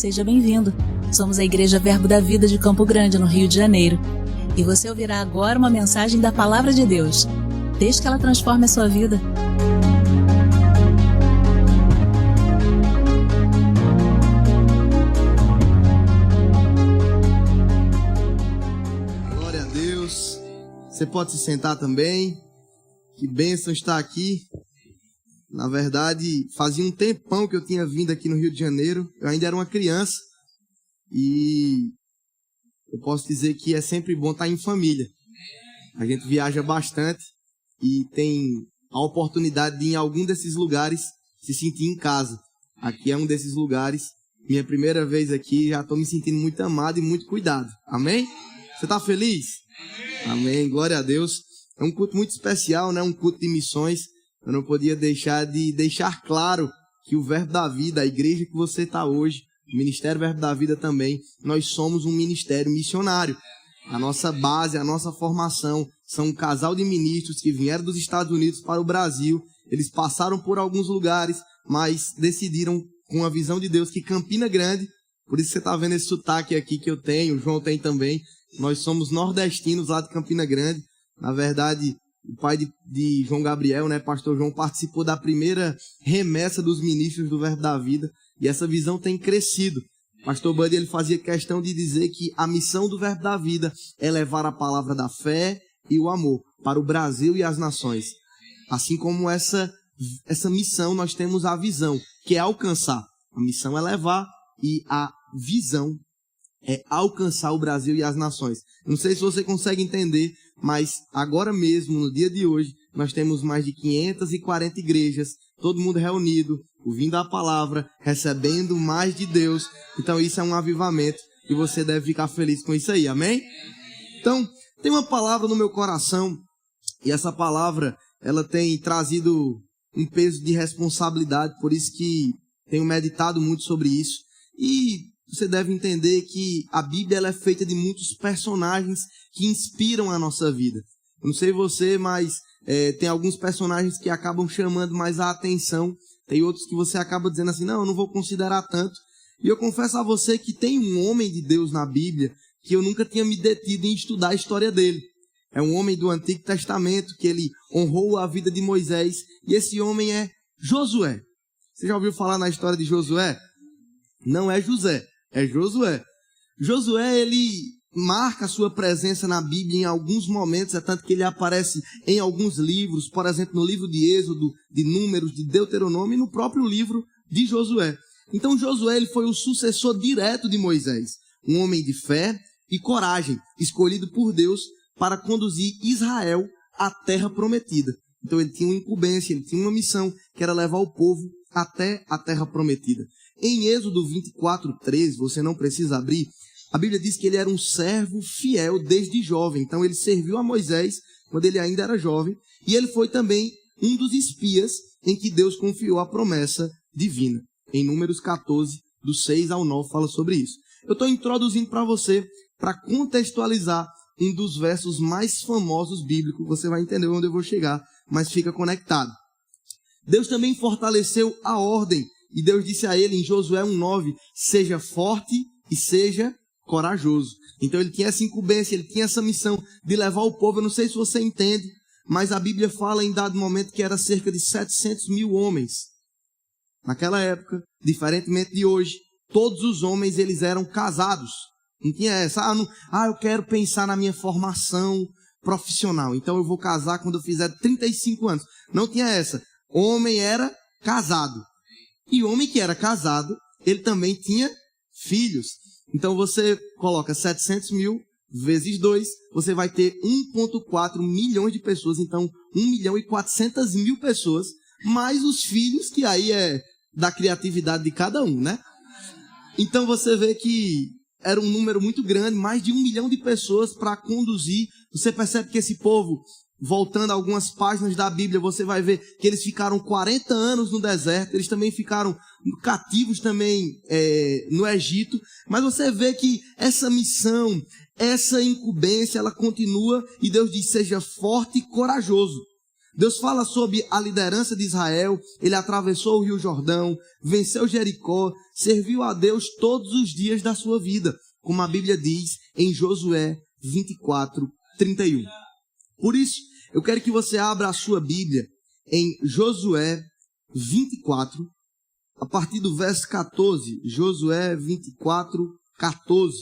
seja bem-vindo. Somos a Igreja Verbo da Vida de Campo Grande, no Rio de Janeiro. E você ouvirá agora uma mensagem da Palavra de Deus. Desde que ela transforme a sua vida. Glória a Deus. Você pode se sentar também. Que bênção estar aqui. Na verdade, fazia um tempão que eu tinha vindo aqui no Rio de Janeiro. Eu ainda era uma criança. E eu posso dizer que é sempre bom estar em família. A gente viaja bastante e tem a oportunidade de, em algum desses lugares, se sentir em casa. Aqui é um desses lugares. Minha primeira vez aqui, já estou me sentindo muito amado e muito cuidado. Amém? Você está feliz? Amém. Glória a Deus. É um culto muito especial, né? Um culto de missões. Eu não podia deixar de deixar claro que o Verbo da Vida, a igreja que você está hoje, o Ministério Verbo da Vida também, nós somos um ministério missionário. A nossa base, a nossa formação, são um casal de ministros que vieram dos Estados Unidos para o Brasil. Eles passaram por alguns lugares, mas decidiram, com a visão de Deus, que Campina Grande, por isso você está vendo esse sotaque aqui que eu tenho, o João tem também, nós somos nordestinos lá de Campina Grande. Na verdade, o pai de João Gabriel, né, pastor João, participou da primeira remessa dos ministros do Verbo da Vida, e essa visão tem crescido. Pastor Buddy, ele fazia questão de dizer que a missão do Verbo da Vida é levar a palavra da fé e o amor para o Brasil e as nações. Assim como essa missão, nós temos a visão, que é alcançar. A missão é levar e a visão é alcançar o Brasil e as nações. Não sei se você consegue entender, mas agora mesmo, no dia de hoje, nós temos mais de 540 igrejas, todo mundo reunido, ouvindo a palavra, recebendo mais de Deus. Então isso é um avivamento e você deve ficar feliz com isso aí, amém? Então, tem uma palavra no meu coração e essa palavra, ela tem trazido um peso de responsabilidade, por isso que tenho meditado muito sobre isso. E você deve entender que a Bíblia ela é feita de muitos personagens que inspiram a nossa vida. Eu não sei você, mas tem alguns personagens que acabam chamando mais a atenção. Tem outros que você acaba dizendo assim, não, eu não vou considerar tanto. E eu confesso a você que tem um homem de Deus na Bíblia que eu nunca tinha me detido em estudar a história dele. É um homem do Antigo Testamento que ele honrou a vida de Moisés. E esse homem é Josué. Você já ouviu falar na história de Josué? Não é José, é Josué. Josué, ele marca a sua presença na Bíblia em alguns momentos, é tanto que ele aparece em alguns livros, por exemplo, no livro de Êxodo, de Números, de Deuteronômio e no próprio livro de Josué. Então Josué ele foi o sucessor direto de Moisés, um homem de fé e coragem, escolhido por Deus para conduzir Israel à terra prometida. Então ele tinha uma incumbência, ele tinha uma missão, que era levar o povo até a terra prometida. Em Êxodo 24:13, você não precisa abrir, a Bíblia diz que ele era um servo fiel desde jovem. Então ele serviu a Moisés quando ele ainda era jovem. E ele foi também um dos espias em que Deus confiou a promessa divina. Em Números 14, do 6 ao 9, fala sobre isso. Eu estou introduzindo para você, para contextualizar um dos versos mais famosos bíblicos. Você vai entender onde eu vou chegar, mas fica conectado. Deus também fortaleceu a ordem. E Deus disse a ele em Josué 1:9, seja forte e seja corajoso. Então ele tinha essa incumbência, ele tinha essa missão de levar o povo. Eu não sei se você entende, mas a Bíblia fala em dado momento que era cerca de 700 mil homens. Naquela época, diferentemente de hoje, todos os homens eles eram casados. Não tinha essa, eu quero pensar na minha formação profissional, então eu vou casar quando eu fizer 35 anos. Não tinha essa. Homem era casado. E o homem que era casado, ele também tinha filhos. Então você coloca 700 mil vezes 2, você vai ter 1,4 milhões de pessoas. Então 1.400.000 pessoas, mais os filhos, que aí é da criatividade de cada um, né? Então você vê que era um número muito grande, mais de 1 milhão de pessoas para conduzir. Você percebe que esse povo, voltando a algumas páginas da Bíblia, você vai ver que eles ficaram 40 anos no deserto, eles também ficaram cativos também no Egito, mas você vê que essa missão, essa incumbência, ela continua, e Deus diz, seja forte e corajoso. Deus fala sobre a liderança de Israel. Ele atravessou o Rio Jordão, venceu Jericó, serviu a Deus todos os dias da sua vida, como a Bíblia diz em Josué 24:31. Por isso, eu quero que você abra a sua Bíblia em Josué 24, a partir do verso 14. Josué 24:14.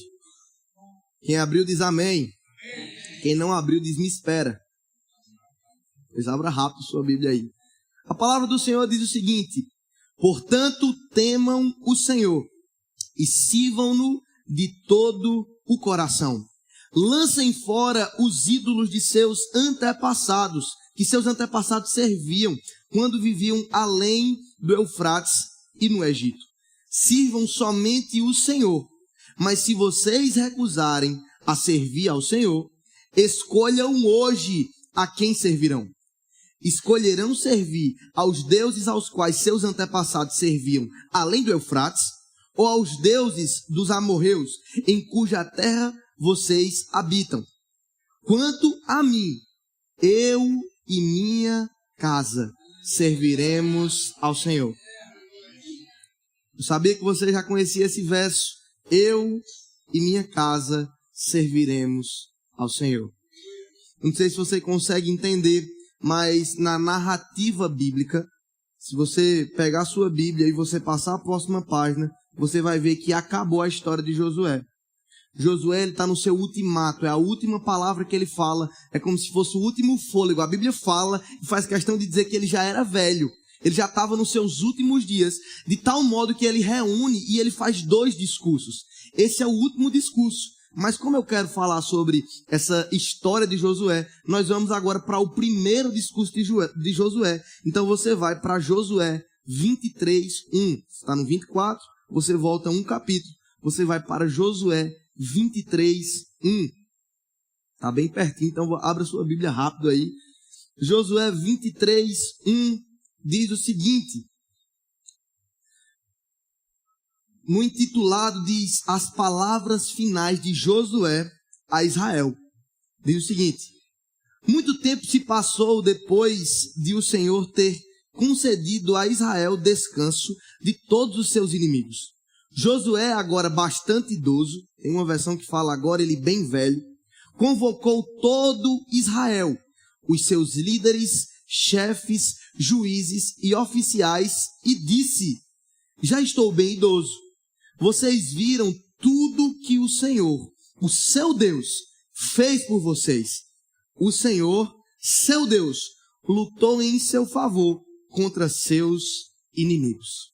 Quem abriu diz amém. Quem não abriu diz me espera. Pois abra rápido sua Bíblia aí. A palavra do Senhor diz o seguinte: portanto, temam o Senhor e sirvam-no de todo o coração. Lancem fora os ídolos de seus antepassados, que seus antepassados serviam quando viviam além do Eufrates e no Egito. Sirvam somente o Senhor. Mas se vocês recusarem a servir ao Senhor, escolham hoje a quem servirão. Escolherão servir aos deuses aos quais seus antepassados serviam além do Eufrates, ou aos deuses dos amorreus, em cuja terra vocês habitam. Quanto a mim, eu e minha casa serviremos ao Senhor. Eu sabia que você já conhecia esse verso. Eu e minha casa serviremos ao Senhor. Não sei se você consegue entender, mas na narrativa bíblica, se você pegar a sua Bíblia e você passar a próxima página, você vai ver que acabou a história de Josué. Josué está no seu ultimato, é a última palavra que ele fala, é como se fosse o último fôlego. A Bíblia fala e faz questão de dizer que ele já era velho, ele já estava nos seus últimos dias, de tal modo que ele reúne e ele faz 2 discursos. Esse é o último discurso. Mas como eu quero falar sobre essa história de Josué, nós vamos agora para o primeiro discurso de Josué. Então você vai para Josué 23:1. Está no 24, você volta um capítulo, você vai para Josué 23:1. Está bem pertinho, então abra sua Bíblia rápido aí. Josué 23:1 diz o seguinte. No intitulado diz as palavras finais de Josué a Israel. Diz o seguinte: muito tempo se passou depois de o Senhor ter concedido a Israel descanso de todos os seus inimigos. Josué, agora bastante idoso, tem uma versão que fala agora ele bem velho, convocou todo Israel, os seus líderes, chefes, juízes e oficiais, e disse: já estou bem idoso. Vocês viram tudo que o Senhor, o seu Deus, fez por vocês. O Senhor, seu Deus, lutou em seu favor contra seus inimigos.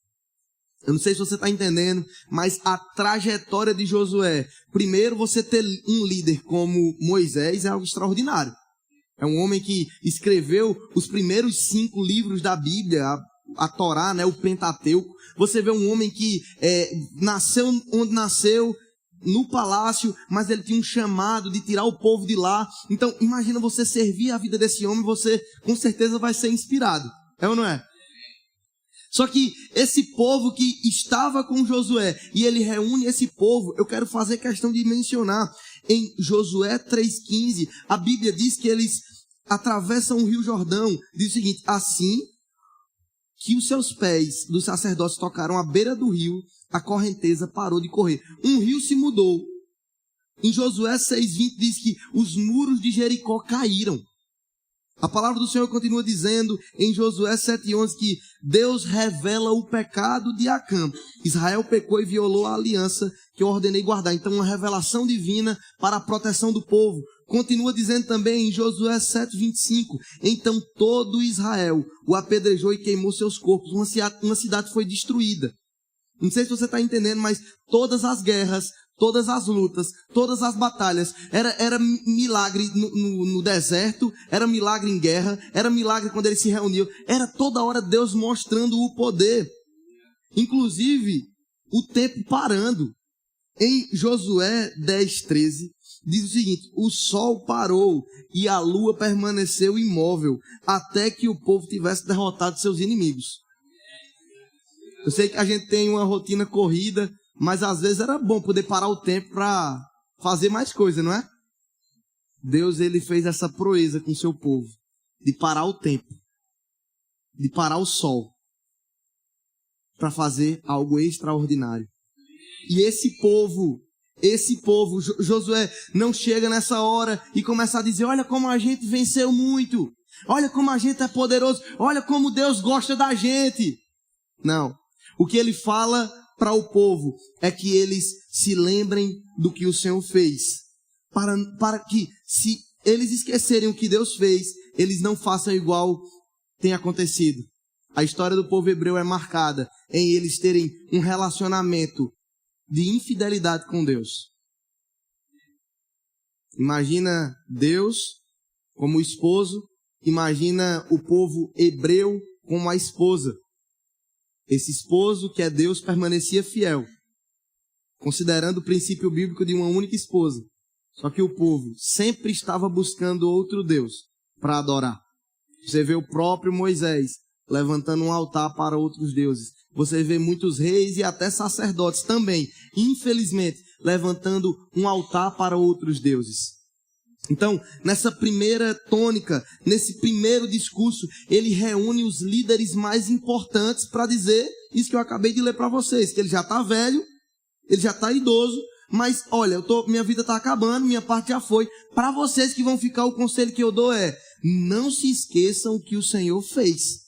Eu não sei se você está entendendo, mas a trajetória de Josué, primeiro você ter um líder como Moisés é algo extraordinário. É um homem que escreveu os primeiros 5 livros da Bíblia, a Torá, né, o Pentateuco. Você vê um homem que nasceu onde nasceu, no palácio, mas ele tinha um chamado de tirar o povo de lá. Então, imagina você servir a vida desse homem, você com certeza vai ser inspirado. É ou não é? Só que esse povo que estava com Josué, e ele reúne esse povo, eu quero fazer questão de mencionar, em Josué 3,15, a Bíblia diz que eles atravessam o Rio Jordão. Diz o seguinte: assim que os seus pés dos sacerdotes tocaram à beira do rio, a correnteza parou de correr. Um rio se mudou. Em Josué 6,20 diz que os muros de Jericó caíram. A palavra do Senhor continua dizendo em Josué 7,11 que Deus revela o pecado de Acã. Israel pecou e violou a aliança que eu ordenei guardar. Então, uma revelação divina para a proteção do povo. Continua dizendo também em Josué 7,25, então todo Israel o apedrejou e queimou seus corpos. Uma cidade foi destruída. Não sei se você está entendendo, mas todas as guerras, todas as lutas, todas as batalhas, era milagre no deserto, era milagre em guerra, era milagre quando eles se reuniam, era toda hora Deus mostrando o poder. Inclusive, o tempo parando. Em Josué 10,13, diz o seguinte: o sol parou e a lua permaneceu imóvel, até que o povo tivesse derrotado seus inimigos. Eu sei que a gente tem uma rotina corrida, mas às vezes era bom poder parar o tempo para fazer mais coisa, não é? Deus, ele fez essa proeza com o seu povo. de parar o tempo, de parar o sol, para fazer algo extraordinário. E esse povo, Josué não chega nessa hora e começa a dizer, olha como a gente venceu muito, olha como a gente é poderoso, olha como Deus gosta da gente. Não, o que ele fala para o povo é que eles se lembrem do que o Senhor fez, para que, se eles esquecerem o que Deus fez, eles não façam igual tem acontecido. A história do povo hebreu é marcada em eles terem um relacionamento de infidelidade com Deus. Imagina Deus como esposo, imagina o povo hebreu como a esposa. Esse esposo que é Deus permanecia fiel, considerando o princípio bíblico de uma única esposa. Só que o povo sempre estava buscando outro Deus para adorar. Você vê o próprio Moisés levantando um altar para outros deuses. Você vê muitos reis e até sacerdotes também, infelizmente, levantando um altar para outros deuses. Então, nessa primeira tônica, nesse primeiro discurso, ele reúne os líderes mais importantes para dizer isso que eu acabei de ler para vocês, que ele já está velho, ele já está idoso, mas olha, minha vida está acabando, minha parte já foi. Para vocês que vão ficar, o conselho que eu dou é, não se esqueçam o que o Senhor fez.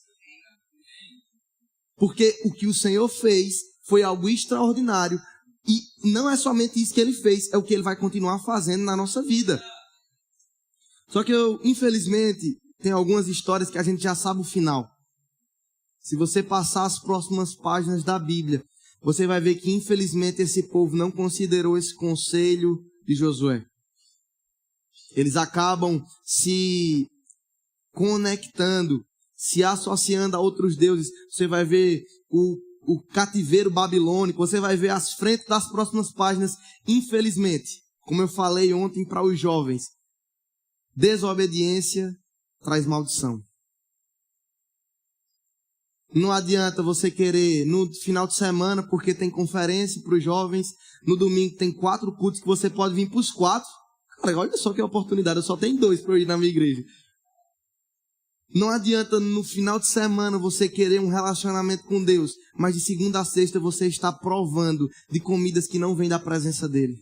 Porque o que o Senhor fez foi algo extraordinário. E não é somente isso que ele fez, é o que ele vai continuar fazendo na nossa vida. Só que infelizmente, tem algumas histórias que a gente já sabe o final. Se você passar as próximas páginas da Bíblia, você vai ver que infelizmente esse povo não considerou esse conselho de Josué. Eles acabam se conectando, se associando a outros deuses. Você vai ver o cativeiro babilônico, você vai ver as frentes das próximas páginas. Infelizmente, como eu falei ontem para os jovens, desobediência traz maldição. Não adianta você querer no final de semana, porque tem conferência para os jovens, no domingo tem 4 cultos que você pode vir para os 4. Cara, olha só que oportunidade, eu só tenho 2 para eu ir na minha igreja. Não adianta no final de semana você querer um relacionamento com Deus, mas de segunda a sexta você está provando de comidas que não vêm da presença dele.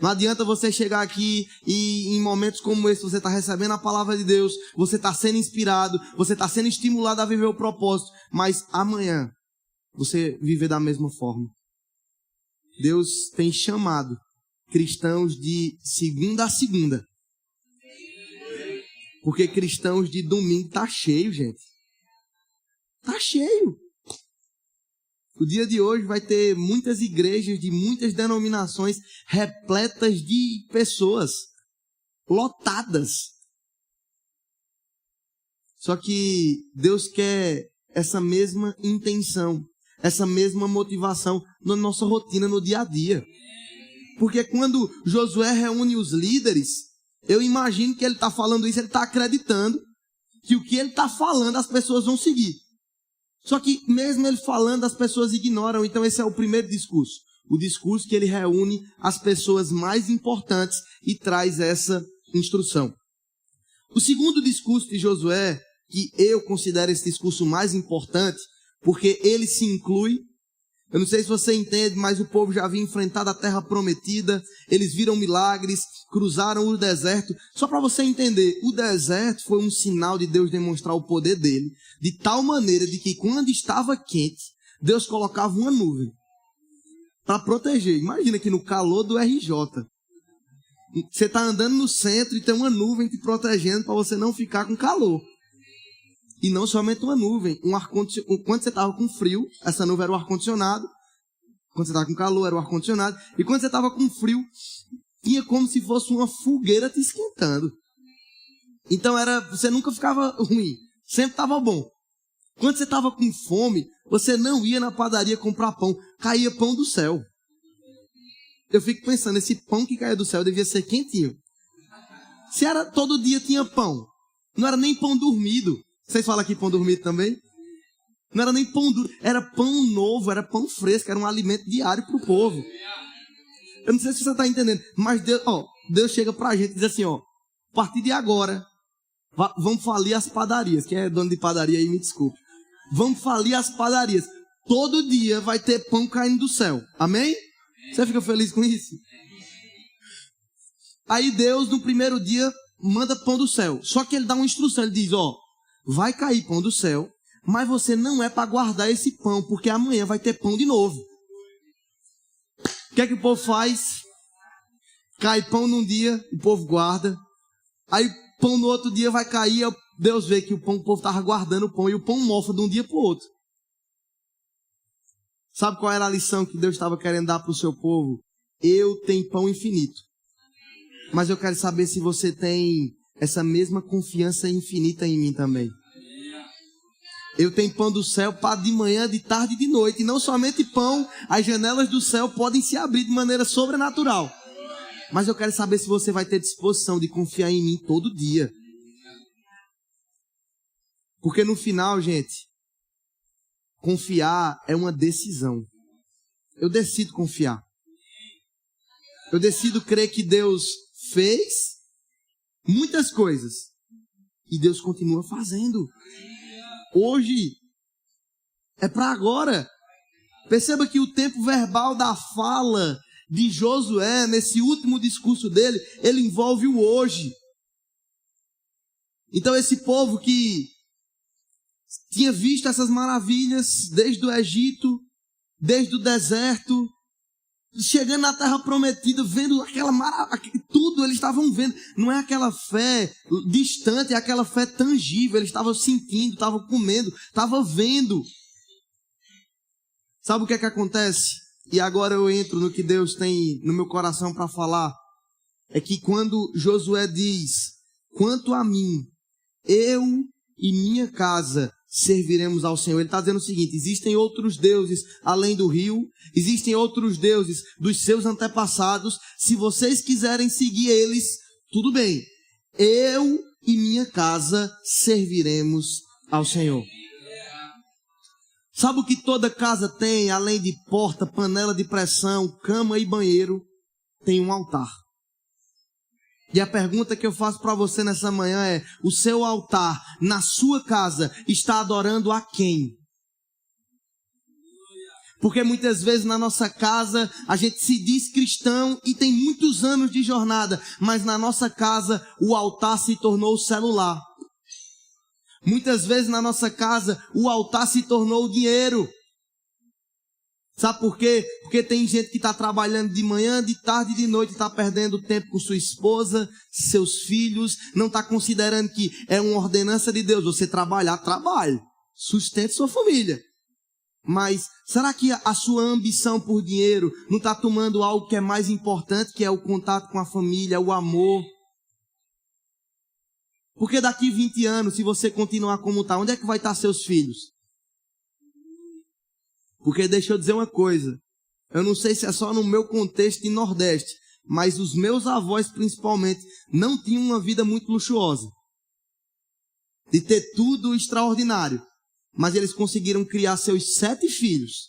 Não adianta você chegar aqui e em momentos como esse você está recebendo a palavra de Deus, você está sendo inspirado, você está sendo estimulado a viver o propósito, mas amanhã você viver da mesma forma. Deus tem chamado cristãos de segunda a segunda. Porque cristãos de domingo tá cheio, gente. Tá cheio. O dia de hoje vai ter muitas igrejas de muitas denominações repletas de pessoas, lotadas. Só que Deus quer essa mesma intenção, essa mesma motivação na nossa rotina, no dia a dia. Porque quando Josué reúne os líderes, eu imagino que ele está falando isso, ele está acreditando que o que ele está falando as pessoas vão seguir. Só que mesmo ele falando, as pessoas ignoram. Então esse é o primeiro discurso. O discurso que ele reúne as pessoas mais importantes e traz essa instrução. O segundo discurso de Josué, que eu considero esse discurso mais importante, porque ele se inclui. Eu não sei se você entende, mas o povo já havia enfrentado a terra prometida, eles viram milagres, cruzaram o deserto. Só para você entender, o deserto foi um sinal de Deus demonstrar o poder dele, de tal maneira de que quando estava quente, Deus colocava uma nuvem para proteger. Imagina que no calor do RJ, você está andando no centro e tem uma nuvem te protegendo para você não ficar com calor. E não somente uma nuvem, um ar-condicionado. Quando você estava com frio, essa nuvem era o ar-condicionado. Quando você estava com calor, era o ar-condicionado. E quando você estava com frio, tinha como se fosse uma fogueira te esquentando. Então você nunca ficava ruim, sempre estava bom. Quando você estava com fome, você não ia na padaria comprar pão, caía pão do céu. Eu fico pensando, esse pão que caía do céu devia ser quentinho. Se era todo dia tinha pão, não era nem pão dormido. Vocês falam aqui pão dormido também? Não era nem pão duro, era pão novo, era pão fresco, era um alimento diário para o povo. Eu não sei se você está entendendo, mas Deus chega para a gente e diz assim, a partir de agora, Vamos falir as padarias. Quem é dono de padaria aí, me desculpe. Vamos falir as padarias. Todo dia vai ter pão caindo do céu. Amém? Você fica feliz com isso? Aí Deus, no primeiro dia, manda pão do céu. Só que ele dá uma instrução. Ele diz, vai cair pão do céu, mas você não é para guardar esse pão, porque amanhã vai ter pão de novo. O que é que o povo faz? Cai pão num dia, o povo guarda. Aí pão no outro dia vai cair, Deus vê que o povo estava guardando o pão e o pão mofa de um dia para o outro. Sabe qual era a lição que Deus estava querendo dar para o seu povo? Eu tenho pão infinito. Mas eu quero saber se você tem essa mesma confiança infinita em mim também. Eu tenho pão do céu para de manhã, de tarde e de noite. E não somente pão, as janelas do céu podem se abrir de maneira sobrenatural. Mas eu quero saber se você vai ter disposição de confiar em mim todo dia. Porque no final, gente, confiar é uma decisão. Eu decido confiar. Eu decido crer que Deus fez muitas coisas. E Deus continua fazendo. Hoje é para agora. Perceba que o tempo verbal da fala de Josué, nesse último discurso dele, ele envolve o hoje. Então esse povo que tinha visto essas maravilhas desde o Egito, desde o deserto, chegando na terra prometida, vendo aquela maravilha, tudo eles estavam vendo. Não é aquela fé distante, é aquela fé tangível. Eles estavam sentindo, estavam comendo, estavam vendo. Sabe o que é que acontece? E agora eu entro no que Deus tem no meu coração para falar. É que quando Josué diz, quanto a mim, eu e minha casa serviremos ao Senhor. Ele está dizendo o seguinte, existem outros deuses além do rio, existem outros deuses dos seus antepassados. Se vocês quiserem seguir eles, tudo bem. Eu e minha casa serviremos ao Senhor. Sabe o que toda casa tem, além de porta, panela de pressão, cama e banheiro? Tem um altar. E a pergunta que eu faço para você nessa manhã é, o seu altar, na sua casa, está adorando a quem? Porque muitas vezes na nossa casa, a gente se diz cristão e tem muitos anos de jornada, mas na nossa casa, o altar se tornou o celular. Muitas vezes na nossa casa, o altar se tornou o dinheiro. Sabe por quê? Porque tem gente que está trabalhando de manhã, de tarde e de noite, está perdendo tempo com sua esposa, seus filhos, não está considerando que é uma ordenança de Deus. Você trabalhar, trabalhe, sustente sua família. Mas será que a sua ambição por dinheiro não está tomando algo que é mais importante, que é o contato com a família, o amor? Porque daqui 20 anos, se você continuar como está, onde é que vai estar seus filhos? Porque deixa eu dizer uma coisa, eu não sei se é só no meu contexto de Nordeste, mas os meus avós principalmente não tinham uma vida muito luxuosa, de ter tudo extraordinário, mas eles conseguiram criar seus 7 filhos,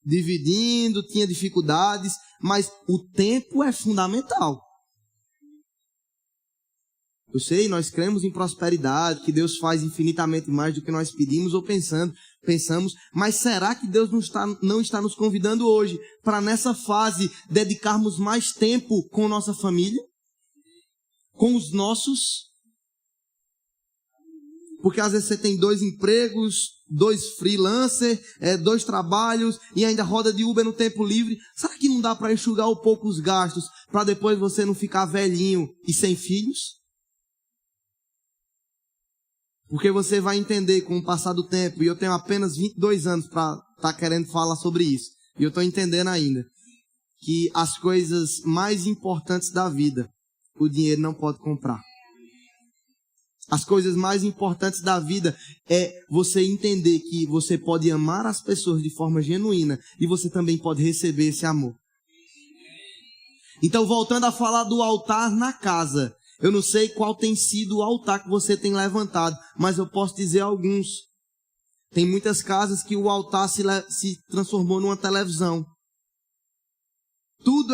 dividindo, tinha dificuldades, mas o tempo é fundamental. Eu sei, nós cremos em prosperidade, que Deus faz infinitamente mais do que nós pedimos ou pensamos, mas será que Deus não está nos convidando hoje para nessa fase dedicarmos mais tempo com nossa família? Com os nossos? Porque às vezes você tem 2 empregos, 2 freelancers, 2 trabalhos e ainda roda de Uber no tempo livre. Será que não dá para enxugar um pouco os gastos para depois você não ficar velhinho e sem filhos? Porque você vai entender com o passar do tempo, e eu tenho apenas 22 anos para estar querendo falar sobre isso, e eu estou entendendo ainda, que as coisas mais importantes da vida, o dinheiro não pode comprar. As coisas mais importantes da vida é você entender que você pode amar as pessoas de forma genuína, e você também pode receber esse amor. Então, voltando a falar do altar na casa, eu não sei qual tem sido o altar que você tem levantado, mas eu posso dizer alguns. Tem muitas casas que o altar se transformou numa televisão. Tudo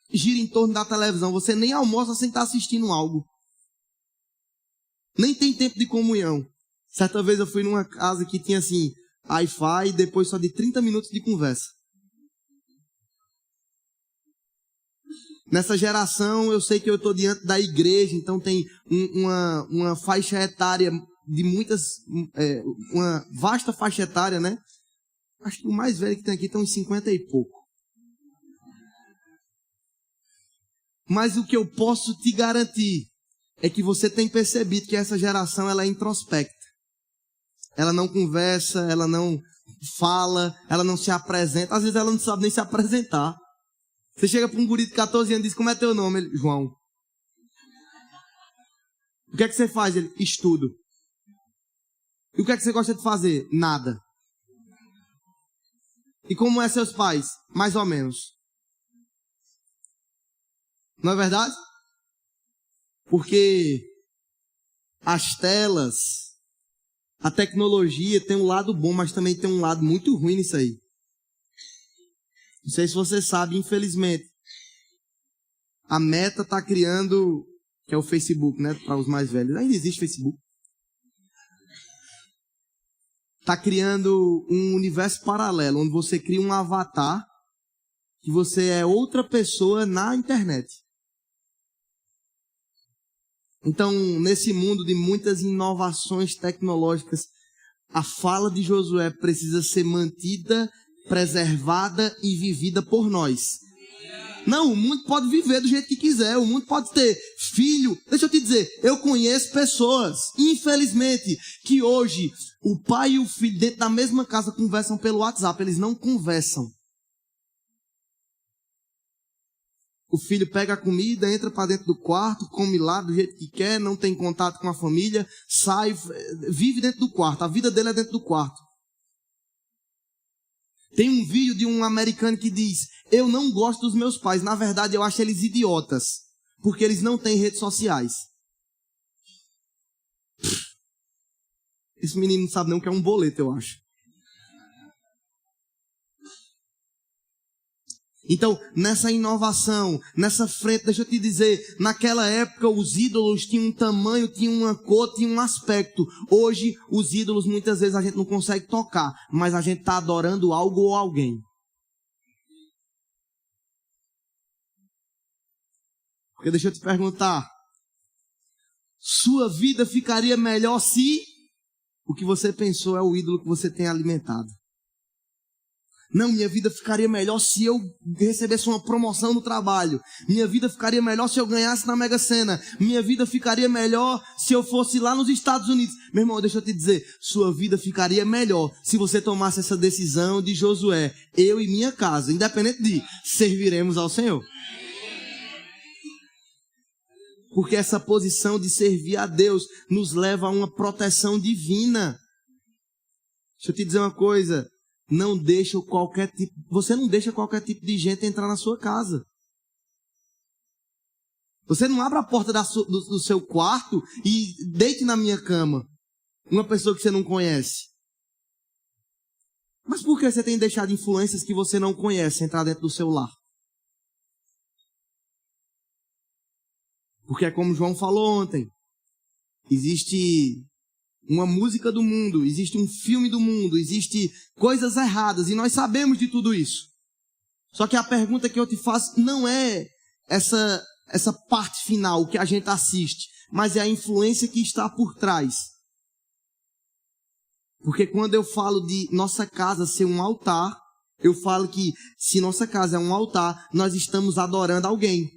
gira em torno da televisão. Você nem almoça sem estar assistindo algo. Nem tem tempo de comunhão. Certa vez eu fui numa casa que tinha assim, Wi-Fi, e depois só de 30 minutos de conversa. Nessa geração, eu sei que eu estou diante da igreja, então tem uma faixa etária de uma vasta faixa etária, né? Acho que o mais velho que tem aqui tem uns 50 e pouco. Mas o que eu posso te garantir é que você tem percebido que essa geração ela é introspecta. Ela não conversa, ela não fala, ela não se apresenta. Às vezes ela não sabe nem se apresentar. Você chega para um guri de 14 anos e diz, como é teu nome? Ele, João. O que é que você faz? Ele, estudo. E o que é que você gosta de fazer? Nada. E como é seus pais? Mais ou menos. Não é verdade? Porque as telas, a tecnologia tem um lado bom, mas também tem um lado muito ruim nisso aí. Não sei se você sabe, infelizmente. A Meta está criando, que é o Facebook, né? Para os mais velhos. Ainda existe Facebook. Está criando um universo paralelo, onde você cria um avatar, que você é outra pessoa na internet. Então, nesse mundo de muitas inovações tecnológicas, a fala de Josué precisa ser mantida, preservada e vivida por nós. Não, o mundo pode viver do jeito que quiser, o mundo pode ter filho. Deixa eu te dizer, eu conheço pessoas, infelizmente, que hoje o pai e o filho dentro da mesma casa conversam pelo WhatsApp, eles não conversam. O filho pega a comida, entra para dentro do quarto, come lá do jeito que quer, não tem contato com a família, sai, vive dentro do quarto, a vida dele é dentro do quarto. Tem um vídeo de um americano que diz, eu não gosto dos meus pais, na verdade eu acho eles idiotas, porque eles não têm redes sociais. Esse menino não sabe nem o que é um boleto, eu acho. Então, nessa inovação, nessa frente, deixa eu te dizer, naquela época os ídolos tinham um tamanho, tinham uma cor, tinham um aspecto. Hoje, os ídolos muitas vezes a gente não consegue tocar, mas a gente está adorando algo ou alguém. Porque deixa eu te perguntar, sua vida ficaria melhor se o que você pensou é o ídolo que você tem alimentado? Não, minha vida ficaria melhor se eu recebesse uma promoção no trabalho. Minha vida ficaria melhor se eu ganhasse na Mega Sena. Minha vida ficaria melhor se eu fosse lá nos Estados Unidos. Meu irmão, deixa eu te dizer, sua vida ficaria melhor se você tomasse essa decisão de Josué. Eu e minha casa, independente de serviremos ao Senhor. Porque essa posição de servir a Deus nos leva a uma proteção divina. Deixa eu te dizer uma coisa. Você não deixa qualquer tipo de gente entrar na sua casa. Você não abre a porta do seu quarto e deite na minha cama uma pessoa que você não conhece. Mas por que você tem deixado influências que você não conhece entrar dentro do seu lar? Porque é como João falou ontem. Existe uma música do mundo, existe um filme do mundo, existe coisas erradas e nós sabemos de tudo isso. Só que a pergunta que eu te faço não é essa parte final que a gente assiste, mas é a influência que está por trás. Porque quando eu falo de nossa casa ser um altar, eu falo que se nossa casa é um altar, nós estamos adorando alguém.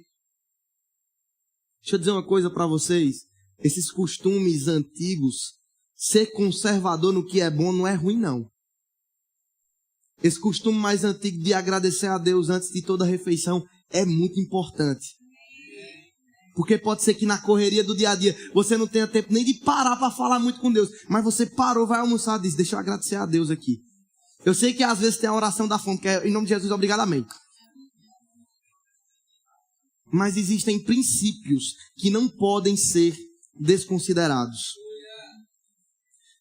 Deixa eu dizer uma coisa para vocês, esses costumes antigos, ser conservador no que é bom não é ruim, não. Esse costume mais antigo de agradecer a Deus antes de toda refeição é muito importante. Porque pode ser que na correria do dia a dia você não tenha tempo nem de parar para falar muito com Deus. Mas você parou, vai almoçar e diz, deixa eu agradecer a Deus aqui. Eu sei que às vezes tem a oração da fome, que é em nome de Jesus, obrigado, amém. Mas existem princípios que não podem ser desconsiderados.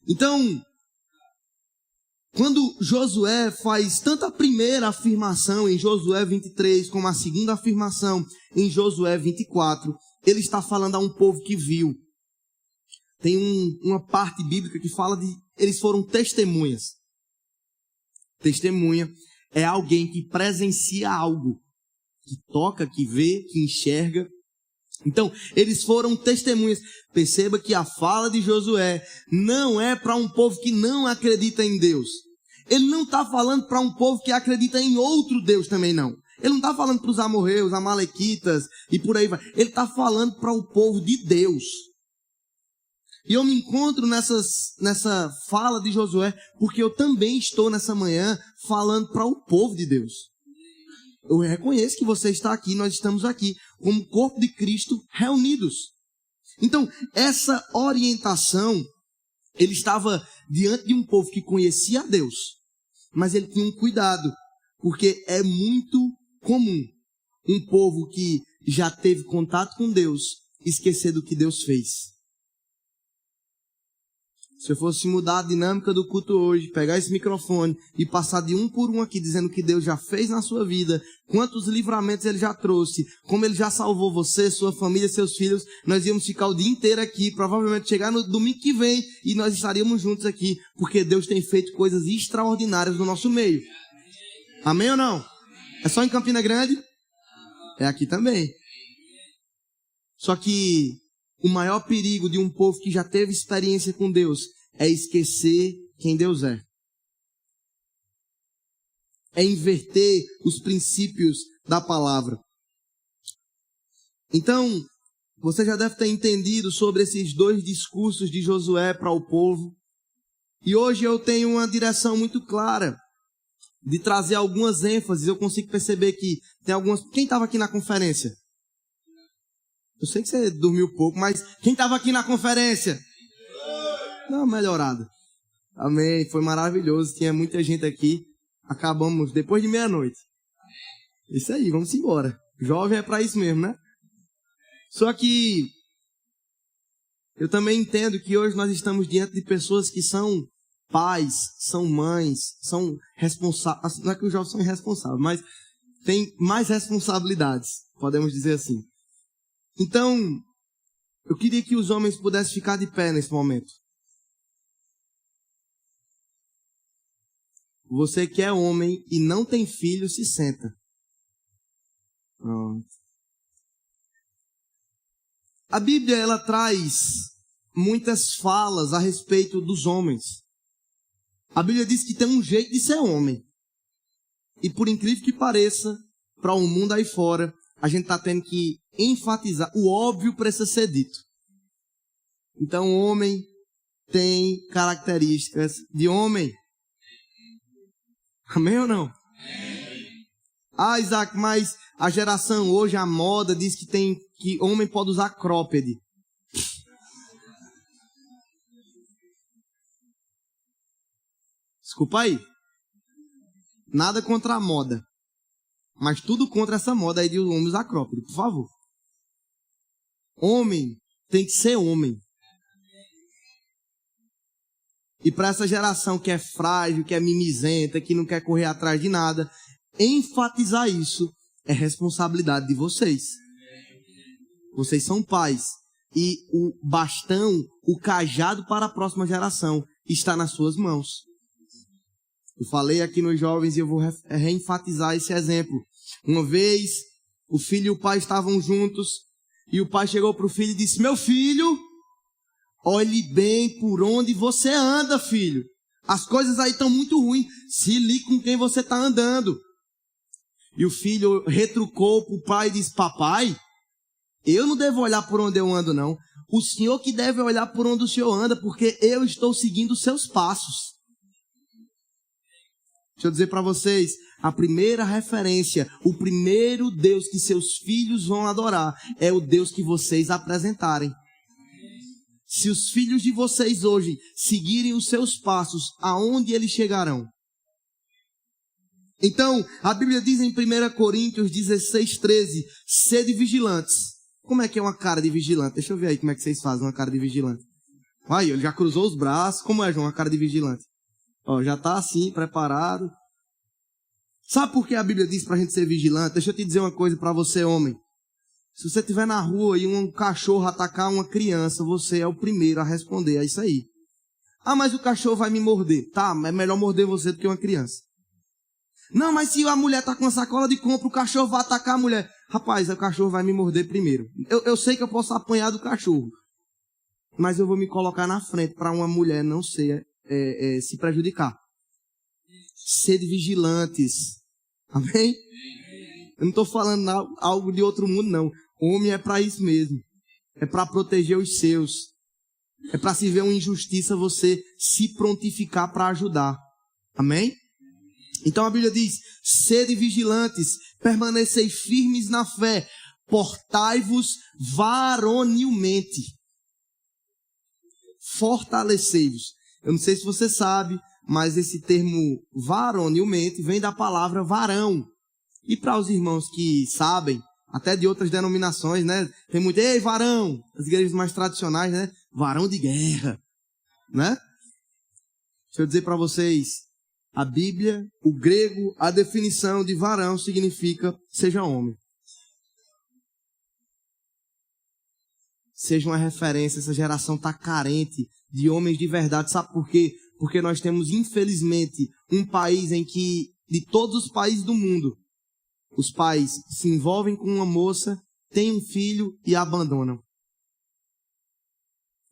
Então, quando Josué faz tanto a primeira afirmação em Josué 23, como a segunda afirmação em Josué 24, ele está falando a um povo que viu. tem uma parte bíblica que fala de eles foram testemunhas. Testemunha é alguém que presencia algo, que toca, que vê, que enxerga. Então, eles foram testemunhas. Perceba que a fala de Josué não é para um povo que não acredita em Deus. Ele não está falando para um povo que acredita em outro Deus também, não. Ele não está falando para os amorreus, amalequitas e por aí vai. Ele está falando para o povo de Deus. E eu me encontro nessa fala de Josué, porque eu também estou nessa manhã falando para o povo de Deus. Eu reconheço que você está aqui, nós estamos aqui, como corpo de Cristo reunidos. Então, essa orientação, ele estava diante de um povo que conhecia a Deus, mas ele tinha um cuidado, porque é muito comum um povo que já teve contato com Deus esquecer do que Deus fez. Se eu fosse mudar a dinâmica do culto hoje, pegar esse microfone e passar de um por um aqui, dizendo o que Deus já fez na sua vida, quantos livramentos Ele já trouxe, como Ele já salvou você, sua família, seus filhos, nós íamos ficar o dia inteiro aqui, provavelmente chegar no domingo que vem e nós estaríamos juntos aqui, porque Deus tem feito coisas extraordinárias no nosso meio. Amém ou não? É só em Campina Grande? É aqui também. Só que o maior perigo de um povo que já teve experiência com Deus é esquecer quem Deus é. É inverter os princípios da palavra. Então, você já deve ter entendido sobre esses dois discursos de Josué para o povo. E hoje eu tenho uma direção muito clara de trazer algumas ênfases. Eu consigo perceber que tem algumas... Quem estava aqui na conferência? Eu sei que você dormiu pouco, mas quem estava aqui na conferência? Dá uma melhorada. Amém. Foi maravilhoso. Tinha muita gente aqui. Acabamos depois de meia-noite. Isso aí, vamos embora. Jovem é para isso mesmo, né? Só que eu também entendo que hoje nós estamos diante de pessoas que são pais, são mães, são responsáveis. Não é que os jovens são irresponsáveis, mas têm mais responsabilidades, podemos dizer assim. Então, eu queria que os homens pudessem ficar de pé nesse momento. Você que é homem e não tem filho, se senta. Pronto. A Bíblia, ela traz muitas falas a respeito dos homens. A Bíblia diz que tem um jeito de ser homem. E por incrível que pareça, para o mundo aí fora, a gente está tendo que enfatizar. O óbvio precisa ser dito. Então, o homem tem características de homem. Amém ou não? Ah, Isaac, mas a geração hoje, a moda, diz que homem pode usar cropped. Desculpa aí. Nada contra a moda. Mas tudo contra essa moda aí de homem usar cropped, por favor. Homem tem que ser homem. E para essa geração que é frágil, que é mimizenta, que não quer correr atrás de nada, enfatizar isso é responsabilidade de vocês. Vocês são pais. E o bastão, o cajado para a próxima geração está nas suas mãos. Eu falei aqui nos jovens e eu vou reenfatizar esse exemplo. Uma vez, o filho e o pai estavam juntos e o pai chegou para o filho e disse: meu filho, olhe bem por onde você anda, filho. As coisas aí estão muito ruins. Se ligue com quem você está andando. E o filho retrucou para o pai e disse: papai, eu não devo olhar por onde eu ando, não. O senhor que deve olhar por onde o senhor anda, porque eu estou seguindo os seus passos. Deixa eu dizer para vocês, a primeira referência, o primeiro Deus que seus filhos vão adorar é o Deus que vocês apresentarem. Se os filhos de vocês hoje seguirem os seus passos, aonde eles chegarão? Então, a Bíblia diz em 1 Coríntios 16:13, sede vigilantes. Como é que é uma cara de vigilante? Deixa eu ver aí como é que vocês fazem uma cara de vigilante. Aí, ele já cruzou os braços. Como é, João, uma cara de vigilante? Ó, já está assim, preparado. Sabe por que a Bíblia diz para a gente ser vigilante? Deixa eu te dizer uma coisa para você, homem. Se você estiver na rua e um cachorro atacar uma criança, você é o primeiro a responder a isso aí. Ah, mas o cachorro vai me morder. Tá, é melhor morder você do que uma criança. Não, mas se a mulher está com uma sacola de compra, o cachorro vai atacar a mulher. Rapaz, o cachorro vai me morder primeiro. Eu sei que eu posso apanhar do cachorro, mas eu vou me colocar na frente para uma mulher não se prejudicar. Sede vigilantes. Amém? Eu não estou falando algo de outro mundo, não. Homem é para isso mesmo. É para proteger os seus. É para se ver uma injustiça, você se prontificar para ajudar. Amém? Então a Bíblia diz, sede vigilantes, permanecei firmes na fé, portai-vos varonilmente. Fortalecei-vos. Eu não sei se você sabe, mas esse termo varonilmente vem da palavra varão. E para os irmãos que sabem, até de outras denominações, né? Tem muito, ei, varão, as igrejas mais tradicionais, né? Varão de guerra, né? Deixa eu dizer para vocês, a Bíblia, o grego, a definição de varão significa seja homem. Seja uma referência, essa geração está carente de homens de verdade. Sabe por quê? Porque nós temos, infelizmente, um país em que, de todos os países do mundo, os pais se envolvem com uma moça, têm um filho e a abandonam.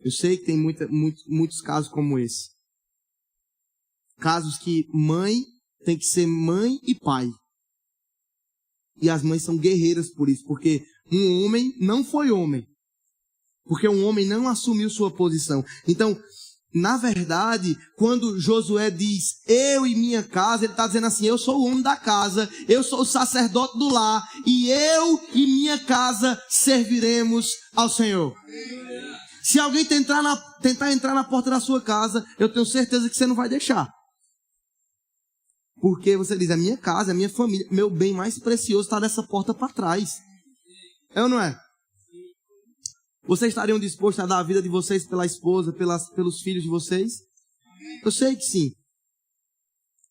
Eu sei que tem muitos casos como esse. Casos que mãe tem que ser mãe e pai. E as mães são guerreiras por isso, porque um homem não foi homem. Porque um homem não assumiu sua posição. Então, na verdade, quando Josué diz, eu e minha casa, ele está dizendo assim, eu sou o homem da casa, eu sou o sacerdote do lar, e eu e minha casa serviremos ao Senhor. Se alguém tentar entrar na porta da sua casa, eu tenho certeza que você não vai deixar. Porque você diz, a minha casa, a minha família, meu bem mais precioso está nessa porta para trás. É ou não é? Vocês estariam dispostos a dar a vida de vocês pela esposa, pelos filhos de vocês? Eu sei que sim.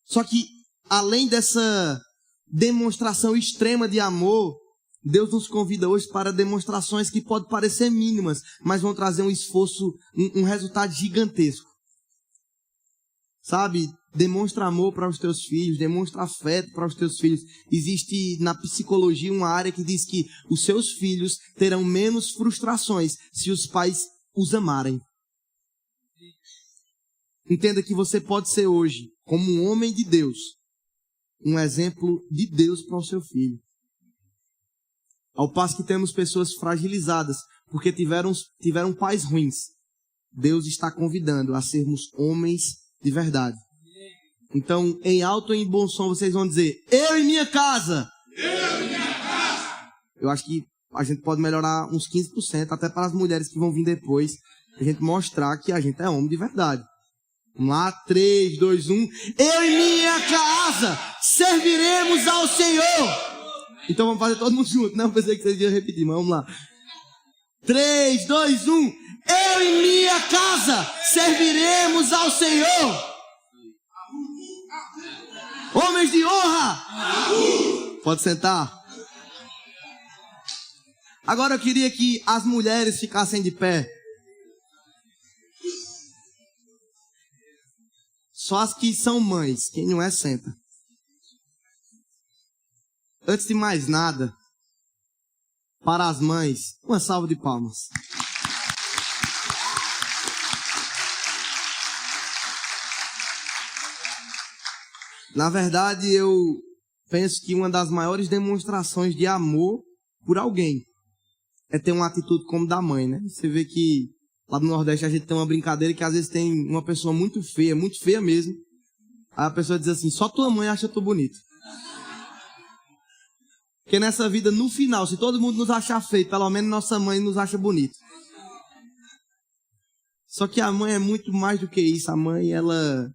Só que, além dessa demonstração extrema de amor, Deus nos convida hoje para demonstrações que podem parecer mínimas, mas vão trazer um esforço, um resultado gigantesco. Sabe? Demonstra amor para os teus filhos, demonstra afeto para os teus filhos. Existe na psicologia uma área que diz que os seus filhos terão menos frustrações se os pais os amarem. Entenda que você pode ser hoje, como um homem de Deus, um exemplo de Deus para o seu filho. Ao passo que temos pessoas fragilizadas, porque tiveram pais ruins. Deus está convidando a sermos homens de verdade. Então, em alto e em bom som, vocês vão dizer, eu e minha casa. Eu e minha casa. Eu acho que a gente pode melhorar uns 15%, até para as mulheres que vão vir depois, a gente mostrar que a gente é homem de verdade. Vamos lá, 3, 2, 1. Eu e minha casa serviremos ao Senhor. Então vamos fazer todo mundo junto. Não, pensei que vocês iam repetir, mas vamos lá. 3, 2, 1. Eu e minha casa serviremos ao Senhor. Homens de honra! Pode sentar. Agora eu queria que as mulheres ficassem de pé. Só as que são mães. Quem não é, senta. Antes de mais nada, para as mães, uma salva de palmas. Na verdade, eu penso que uma das maiores demonstrações de amor por alguém é ter uma atitude como da mãe, né? Você vê que lá no Nordeste a gente tem uma brincadeira que às vezes tem uma pessoa muito feia mesmo. Aí a pessoa diz assim, só tua mãe acha tu bonito. Porque nessa vida, no final, se todo mundo nos achar feio, pelo menos nossa mãe nos acha bonito. Só que a mãe é muito mais do que isso. A mãe, ela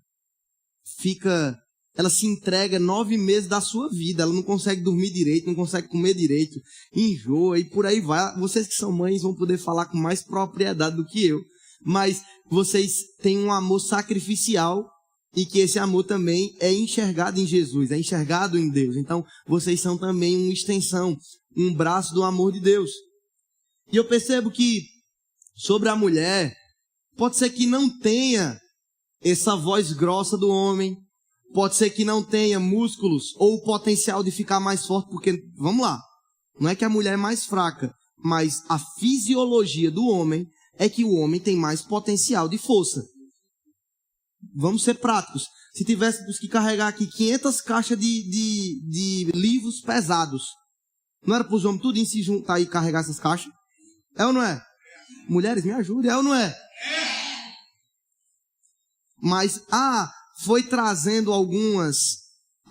se entrega 9 meses da sua vida. Ela não consegue dormir direito, não consegue comer direito, enjoa e por aí vai. Vocês que são mães vão poder falar com mais propriedade do que eu. Mas vocês têm um amor sacrificial e que esse amor também é enxergado em Jesus, é enxergado em Deus. Então, vocês são também uma extensão, um braço do amor de Deus. E eu percebo que sobre a mulher, pode ser que não tenha essa voz grossa do homem, pode ser que não tenha músculos ou o potencial de ficar mais forte, porque, vamos lá, não é que a mulher é mais fraca, mas a fisiologia do homem é que o homem tem mais potencial de força. Vamos ser práticos. Se tivéssemos que carregar aqui 500 caixas de livros pesados, não era para os homens tudo se juntar e carregar essas caixas? É ou não é? Mulheres, me ajudem, é ou não é? Mas, foi trazendo algumas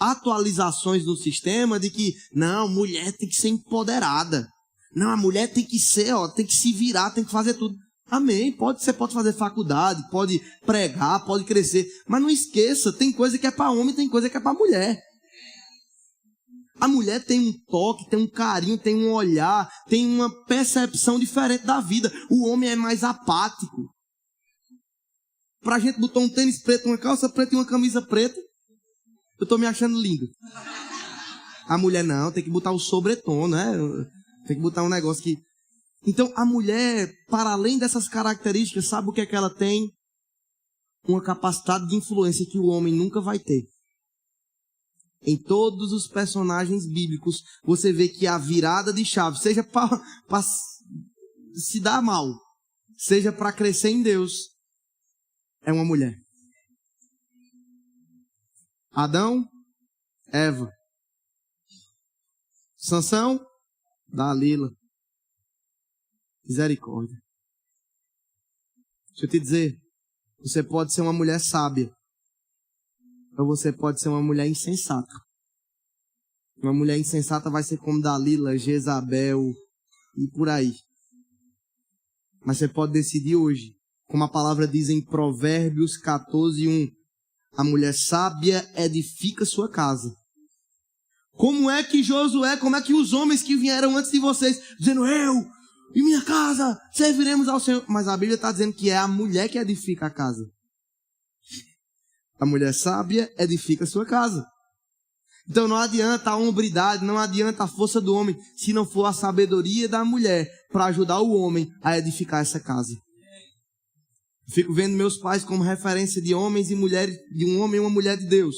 atualizações no sistema de que, não, mulher tem que ser empoderada. Não, a mulher tem que ser, tem que se virar, tem que fazer tudo. Amém, você pode fazer faculdade, pode pregar, pode crescer. Mas não esqueça, tem coisa que é para homem, tem coisa que é para mulher. A mulher tem um toque, tem um carinho, tem um olhar, tem uma percepção diferente da vida. O homem é mais apático. Pra gente botar um tênis preto, uma calça preta e uma camisa preta, eu tô me achando lindo. A mulher não, tem que botar o sobretom, né? Tem que botar um negócio que... Então, a mulher, para além dessas características, sabe o que é que ela tem? Uma capacidade de influência que o homem nunca vai ter. Em todos os personagens bíblicos, você vê que a virada de chave, seja para se dar mal, seja para crescer em Deus, é uma mulher. Adão, Eva. Sansão, Dalila. Misericórdia. Deixa eu te dizer, você pode ser uma mulher sábia, ou você pode ser uma mulher insensata. Uma mulher insensata vai ser como Dalila, Jezabel e por aí. Mas você pode decidir hoje, como a palavra diz em Provérbios 14:1, a mulher sábia edifica sua casa. Como é que Josué, como é que os homens que vieram antes de vocês, dizendo, eu e minha casa serviremos ao Senhor. Mas a Bíblia está dizendo que é a mulher que edifica a casa. A mulher sábia edifica a sua casa. Então não adianta a hombridade, não adianta a força do homem, se não for a sabedoria da mulher para ajudar o homem a edificar essa casa. Fico vendo meus pais como referência de homens e mulheres, de um homem e uma mulher de Deus.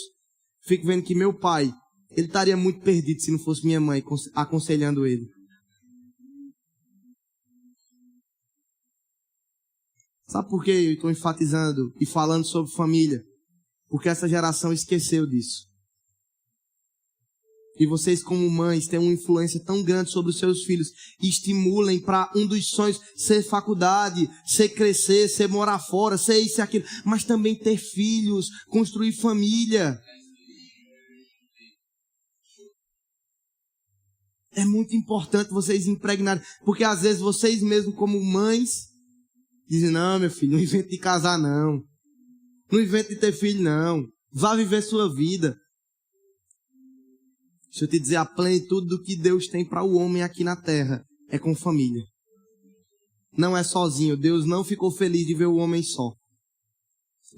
Fico vendo que meu pai, ele estaria muito perdido se não fosse minha mãe aconselhando ele. Sabe por que eu estou enfatizando e falando sobre família? Porque essa geração esqueceu disso. E vocês, como mães, têm uma influência tão grande sobre os seus filhos. Estimulem para um dos sonhos ser faculdade, ser crescer, ser morar fora, ser isso e aquilo. Mas também ter filhos, construir família. É muito importante vocês impregnarem. Porque às vezes vocês mesmos, como mães, dizem, não, meu filho, não invente de casar, não. Não invente de ter filho, não. Vá viver sua vida. Deixa eu te dizer, a plenitude do que Deus tem para o homem aqui na terra é com família. Não é sozinho. Deus não ficou feliz de ver o homem só.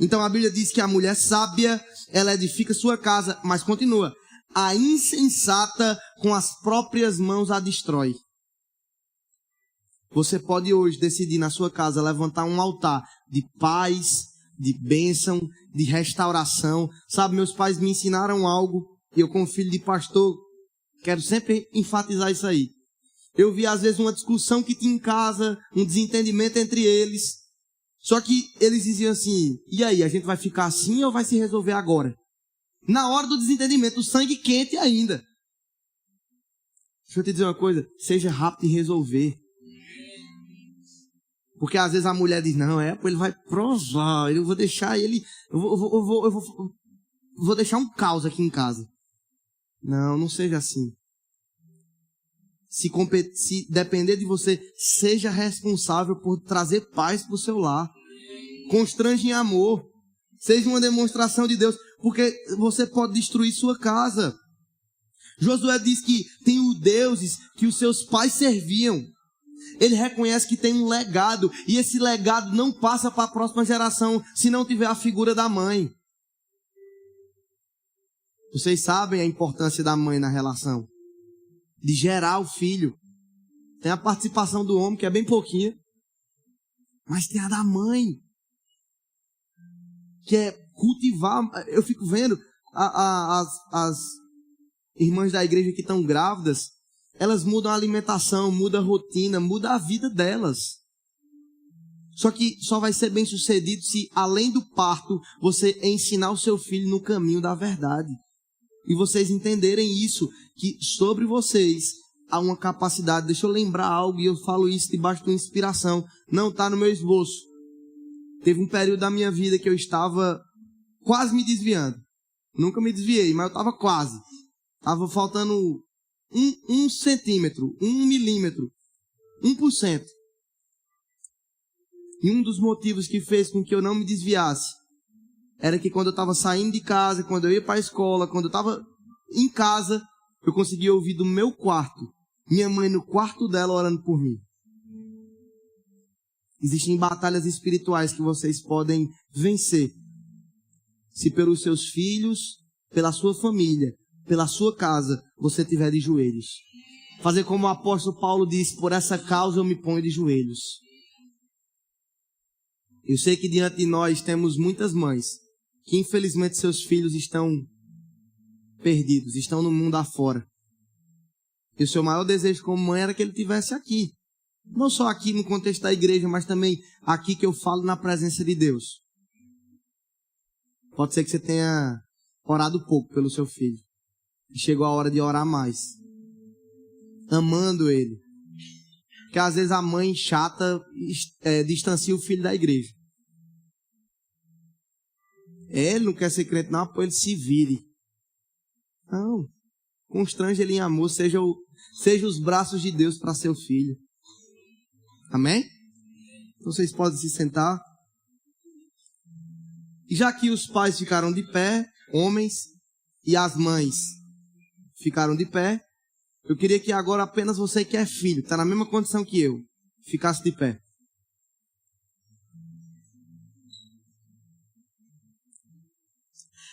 Então a Bíblia diz que a mulher sábia, ela edifica sua casa, mas continua. A insensata com as próprias mãos a destrói. Você pode hoje decidir na sua casa levantar um altar de paz, de bênção, de restauração. Sabe, meus pais me ensinaram algo, e eu como filho de pastor, quero sempre enfatizar isso aí. Eu vi às vezes uma discussão que tinha em casa, um desentendimento entre eles. Só que eles diziam assim, e aí, a gente vai ficar assim ou vai se resolver agora? Na hora do desentendimento, o sangue quente ainda. Deixa eu te dizer uma coisa, seja rápido em resolver. Porque às vezes a mulher diz, não, ele vai provar, eu vou deixar ele, eu vou deixar um caos aqui em casa. Não, não seja assim. Se depender de você, seja responsável por trazer paz para o seu lar. Constrange em amor. Seja uma demonstração de Deus, porque você pode destruir sua casa. Josué diz que tem os deuses que os seus pais serviam. Ele reconhece que tem um legado, e esse legado não passa para a próxima geração se não tiver a figura da mãe. Vocês sabem a importância da mãe na relação, de gerar o filho. Tem a participação do homem, que é bem pouquinha. Mas tem a da mãe, que é cultivar. Eu fico vendo as irmãs da igreja que estão grávidas, elas mudam a alimentação, mudam a rotina, mudam a vida delas. Só que só vai ser bem sucedido se, além do parto, você ensinar o seu filho no caminho da verdade. E vocês entenderem isso, que sobre vocês há uma capacidade. Deixa eu lembrar algo, e eu falo isso debaixo de uma inspiração. Não está no meu esboço. Teve um período da minha vida que eu estava quase me desviando. Nunca me desviei, mas eu estava quase. Estava faltando 1 centímetro, 1 milímetro, 1%. E um dos motivos que fez com que eu não me desviasse era que quando eu estava saindo de casa, quando eu ia para a escola, quando eu estava em casa, eu conseguia ouvir do meu quarto, minha mãe no quarto dela orando por mim. Existem batalhas espirituais que vocês podem vencer se pelos seus filhos, pela sua família, pela sua casa, você estiver de joelhos. Fazer como o apóstolo Paulo disse: por essa causa eu me ponho de joelhos. Eu sei que diante de nós temos muitas mães que infelizmente seus filhos estão perdidos, estão no mundo afora. E o seu maior desejo como mãe era que ele estivesse aqui. Não só aqui no contexto da igreja, mas também aqui que eu falo na presença de Deus. Pode ser que você tenha orado pouco pelo seu filho. E chegou a hora de orar mais. Amando ele. Porque às vezes a mãe chata distancia o filho da igreja. Ele não quer ser crente não, pô, ele se vire. Não. Constrange ele em amor. Seja os braços de Deus para seu filho. Amém? Então vocês podem se sentar. E já que os pais ficaram de pé, homens, e as mães ficaram de pé, eu queria que agora apenas você que é filho, que está na mesma condição que eu, ficasse de pé.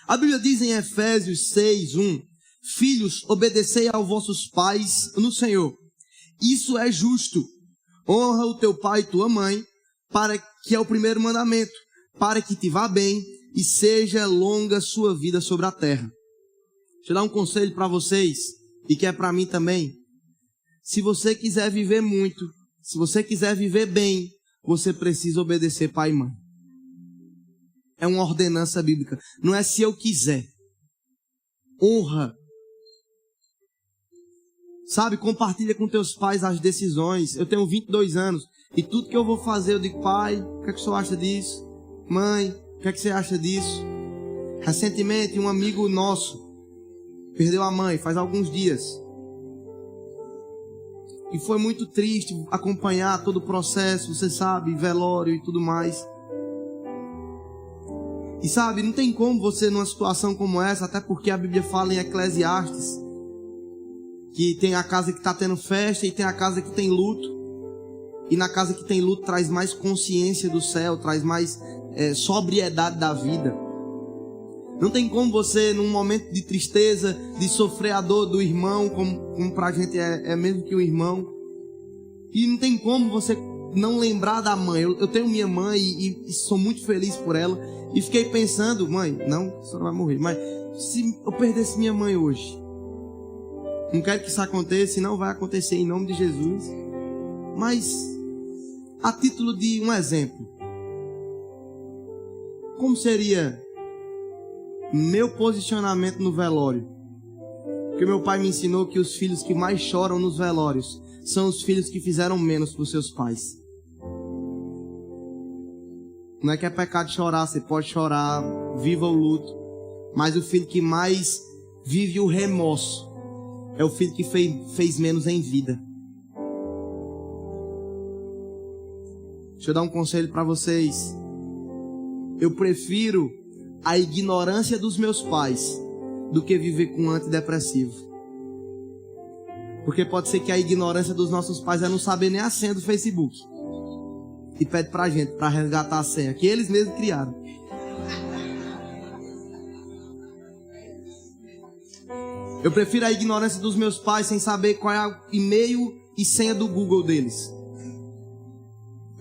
A Bíblia diz em Efésios 6:1: filhos, obedecei aos vossos pais no Senhor. Isso é justo. Honra o teu pai e tua mãe, para que é o primeiro mandamento, para que te vá bem e seja longa sua vida sobre a terra. Deixa eu dar um conselho para vocês, e que é para mim também. Se você quiser viver muito, se você quiser viver bem, você precisa obedecer pai e mãe. É uma ordenança bíblica. Não é se eu quiser. Honra. Sabe, compartilha com teus pais as decisões. Eu tenho 22 anos. E tudo que eu vou fazer, eu digo: pai, o que é que o senhor acha disso? Mãe, o que é que você acha disso? Recentemente, um amigo nosso perdeu a mãe, faz alguns dias. E foi muito triste acompanhar todo o processo, você sabe, velório e tudo mais. E sabe, não tem como você numa situação como essa, até porque a Bíblia fala em Eclesiastes que tem a casa que está tendo festa e tem a casa que tem luto. E na casa que tem luto traz mais consciência do céu, traz mais sobriedade da vida. Não tem como você, num momento de tristeza, de sofrer a dor do irmão, como pra gente é mesmo que o irmão. E não tem como você não lembrar da mãe. Eu tenho minha mãe e sou muito feliz por ela. E fiquei pensando: mãe, não, a senhora vai morrer, mas se eu perdesse minha mãe hoje, não quero que isso aconteça, e não vai acontecer em nome de Jesus. Mas, a título de um exemplo, como seria meu posicionamento no velório? Porque meu pai me ensinou que os filhos que mais choram nos velórios são os filhos que fizeram menos por seus pais. Não é que é pecado chorar, você pode chorar, viva o luto. Mas o filho que mais vive o remorso é o filho que fez menos em vida. Deixa eu dar um conselho para vocês. Eu prefiro a ignorância dos meus pais do que viver com um antidepressivo. Porque pode ser que a ignorância dos nossos pais é não saber nem a senha do Facebook. E pede pra gente, pra resgatar a senha, que eles mesmos criaram. Eu prefiro a ignorância dos meus pais sem saber qual é o e-mail e senha do Google deles.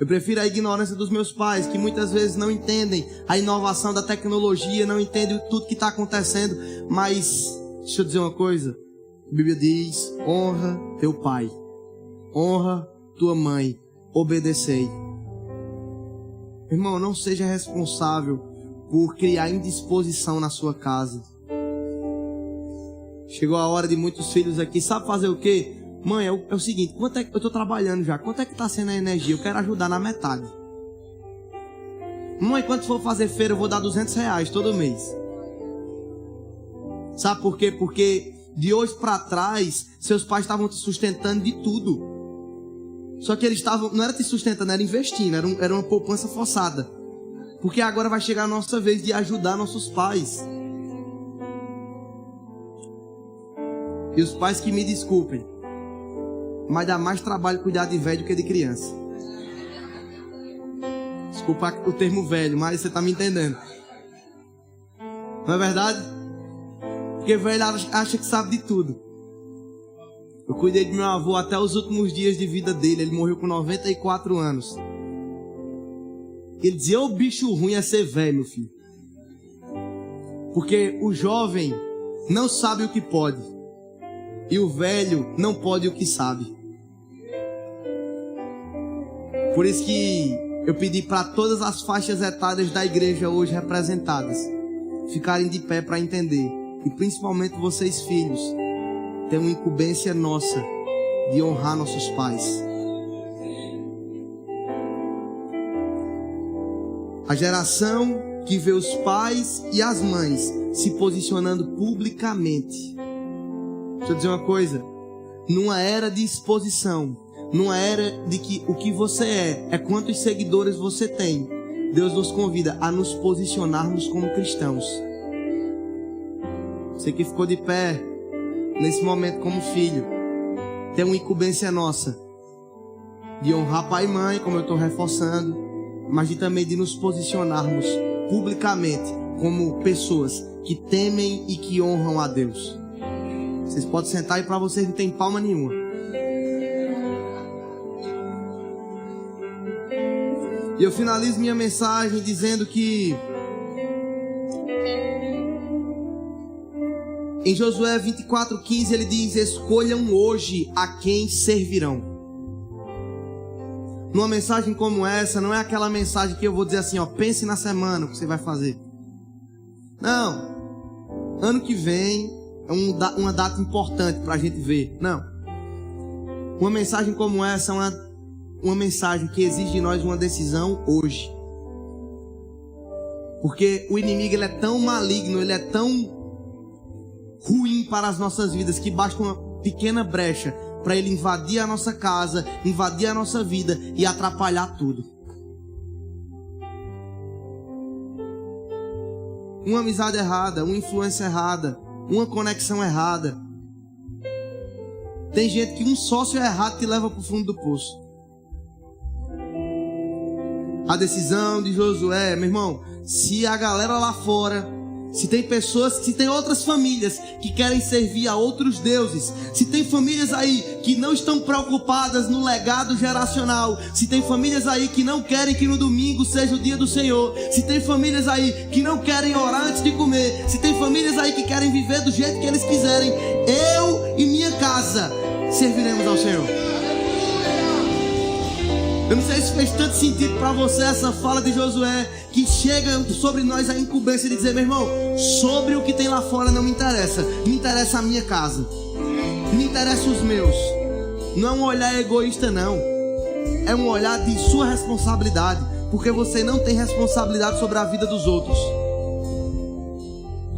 Eu prefiro a ignorância dos meus pais, que muitas vezes não entendem a inovação da tecnologia, não entendem tudo que está acontecendo. Mas, deixa eu dizer uma coisa. A Bíblia diz, honra teu pai, honra tua mãe, obedecei. Irmão, não seja responsável por criar indisposição na sua casa. Chegou a hora de muitos filhos aqui, sabe fazer o quê? Mãe, é o seguinte, quanto é que eu tô trabalhando já? Quanto é que tá sendo a energia? Eu quero ajudar na metade. Mãe, quando for fazer feira, eu vou dar R$200 todo mês. Sabe por quê? Porque de hoje para trás, seus pais estavam te sustentando de tudo. Só que eles estavam, não era te sustentando, era investindo, era uma poupança forçada. Porque agora vai chegar a nossa vez de ajudar nossos pais. E os pais que me desculpem, mas dá mais trabalho cuidar de velho do que de criança. Desculpa o termo velho, mas você tá me entendendo. Não é verdade? Porque velho acha que sabe de tudo. Eu cuidei de meu avô até os últimos dias de vida dele. Ele morreu com 94 anos. Ele dizia, ô bicho ruim é ser velho, meu filho. Porque o jovem não sabe o que pode. E o velho não pode o que sabe. Por isso que eu pedi para todas as faixas etárias da igreja hoje representadas ficarem de pé para entender. E principalmente vocês filhos, tem uma incumbência nossa de honrar nossos pais. A geração que vê os pais e as mães se posicionando publicamente. Deixa eu dizer uma coisa. Numa era de exposição, numa era de que o que você é quantos seguidores você tem, Deus nos convida a nos posicionarmos como cristãos. Você que ficou de pé nesse momento como filho, tem uma incumbência nossa de honrar pai e mãe, como eu estou reforçando, mas também de nos posicionarmos publicamente como pessoas que temem e que honram a Deus. Vocês podem sentar e para vocês não tem palma nenhuma. E eu finalizo minha mensagem dizendo que em Josué 24:15 ele diz, escolham hoje a quem servirão. Numa mensagem como essa, não é aquela mensagem que eu vou dizer assim, ó, pense na semana o que você vai fazer. Não, ano que vem é uma data importante para a gente ver. Não, uma mensagem como essa é uma mensagem que exige de nós uma decisão hoje. Porque o inimigo ele é tão maligno, ele é tão ruim para as nossas vidas que basta uma pequena brecha para ele invadir a nossa casa, invadir a nossa vida e atrapalhar tudo. Uma amizade errada, uma influência errada, uma conexão errada. Tem gente que um sócio errado te leva para o fundo do poço. A decisão de Josué, meu irmão, se a galera lá fora, se tem pessoas, se tem outras famílias que querem servir a outros deuses, se tem famílias aí que não estão preocupadas no legado geracional, se tem famílias aí que não querem que no domingo seja o dia do Senhor, se tem famílias aí que não querem orar antes de comer, se tem famílias aí que querem viver do jeito que eles quiserem, eu e minha casa serviremos ao Senhor. Eu não sei se fez tanto sentido para você essa fala de Josué, que chega sobre nós a incumbência de dizer, meu irmão, sobre o que tem lá fora não me interessa, me interessa a minha casa, me interessa os meus. Não é um olhar egoísta não, é um olhar de sua responsabilidade, porque você não tem responsabilidade sobre a vida dos outros.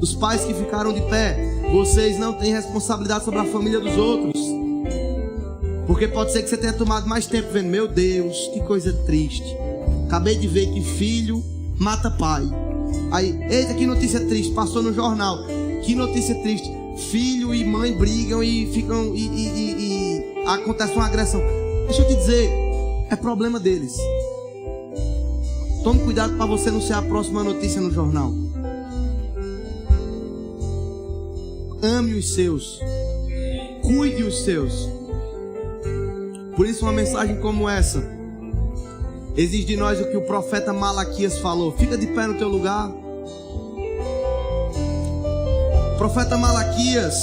Os pais que ficaram de pé, vocês não têm responsabilidade sobre a família dos outros. Porque pode ser que você tenha tomado mais tempo vendo, meu Deus, que coisa triste. Acabei de ver que filho mata pai. Aí, eita, que notícia triste, passou no jornal. Que notícia triste. Filho e mãe brigam e ficam e acontece uma agressão. Deixa eu te dizer, é problema deles. Tome cuidado para você não ser a próxima notícia no jornal. Ame os seus. Cuide os seus. Por isso uma mensagem como essa exige de nós o que o profeta Malaquias falou. Fica de pé no teu lugar. O profeta Malaquias,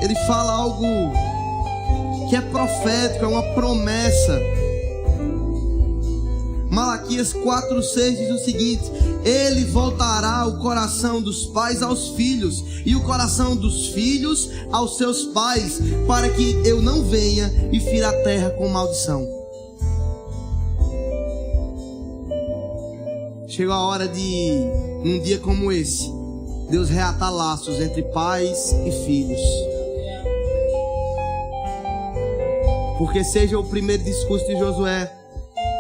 ele fala algo que é profético, é uma promessa. Malaquias 4:6 diz o seguinte: ele voltará o coração dos pais aos filhos e o coração dos filhos aos seus pais, para que eu não venha e fira a terra com maldição. Chegou a hora de, num dia como esse, Deus reatar laços entre pais e filhos. Porque seja o primeiro discurso de Josué,